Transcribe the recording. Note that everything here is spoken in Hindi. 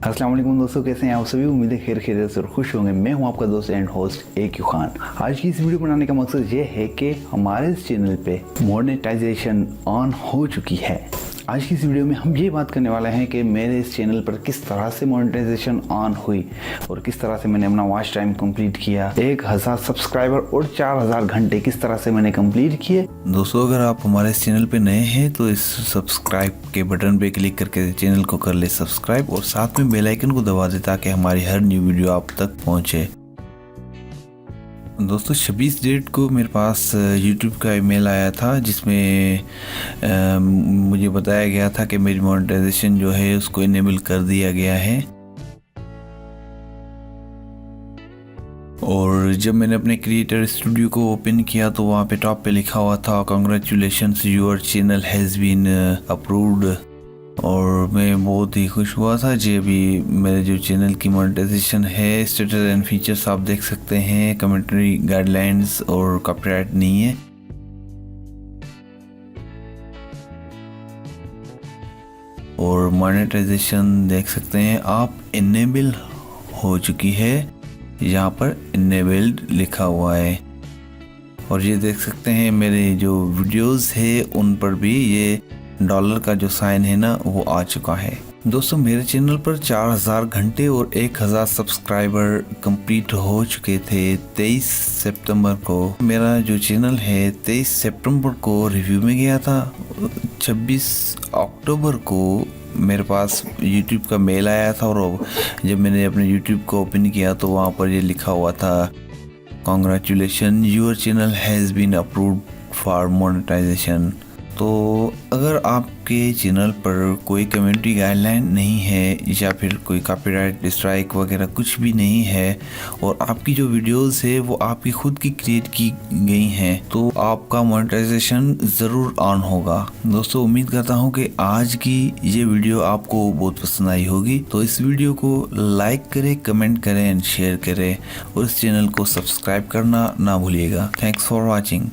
अस्सलाम वालेकुम दोस्तों, कैसे हैं आप सभी। उम्मीद है खैर खैरियत से और खुश होंगे। मैं हूं आपका दोस्त एंड होस्ट एक खान। आज की इस वीडियो बनाने का मकसद ये है कि हमारे इस चैनल पे मोनेटाइजेशन ऑन हो चुकी है। आज की इस वीडियो में हम ये बात करने वाले हैं कि मेरे इस चैनल पर किस तरह से मोनेटाइजेशन ऑन हुई और किस तरह से मैंने अपना वॉच टाइम कंप्लीट किया। 1000 सब्सक्राइबर और 4000 घंटे किस तरह से मैंने कंप्लीट किए। दोस्तों, अगर आप हमारे इस चैनल पे नए हैं तो इस सब्सक्राइब के बटन पे क्लिक करके चैनल को कर ले सब्सक्राइब और साथ में बेल आइकन को दबा दे ताकि हमारी हर न्यू वीडियो आप तक पहुंचे। दोस्तों, 26 डेट को मेरे पास YouTube का ईमेल आया था जिसमें मुझे बताया गया था कि मेरी मोनेटाइजेशन जो है उसको इनेबल कर दिया गया है। और जब मैंने अपने क्रिएटर स्टूडियो को ओपन किया तो वहाँ पे टॉप पे लिखा हुआ था congratulations your channel has been approved. और मैं बहुत ही खुश हुआ था जी। अभी मेरे जो चैनल की मोनेटाइजेशन है, स्टेटस एंड फीचर्स आप देख सकते हैं, कमेंट्री गाइडलाइंस और कॉपीराइट नहीं है। और मोनेटाइजेशन देख सकते हैं आप, इनेबल हो चुकी है, यहाँ पर इनेबल्ड लिखा हुआ है। और ये देख सकते हैं मेरे जो वीडियोस है उन पर भी ये डॉलर का जो साइन है ना वो आ चुका है। दोस्तों, मेरे चैनल पर 4000 घंटे और 1000 सब्सक्राइबर कंप्लीट हो चुके थे 23 सितंबर को। मेरा जो चैनल है 23 सितंबर को रिव्यू में गया था। 26 अक्टूबर को मेरे पास YouTube का मेल आया था और जब मैंने अपने YouTube को ओपन किया तो वहाँ पर ये लिखा हुआ था congratulation your channel has been approved for monetization. तो अगर आपके चैनल पर कोई कम्युनिटी गाइडलाइन नहीं है या फिर कोई कॉपीराइट स्ट्राइक वगैरह कुछ भी नहीं है और आपकी जो वीडियोस है वो आपकी खुद की क्रिएट की गई हैं तो आपका मोनेटाइजेशन ज़रूर ऑन होगा। दोस्तों, उम्मीद करता हूँ कि आज की ये वीडियो आपको बहुत पसंद आई होगी। तो इस वीडियो को लाइक करें, कमेंट करें एंड शेयर करें और इस चैनल को सब्सक्राइब करना ना भूलिएगा। Thanks for watching.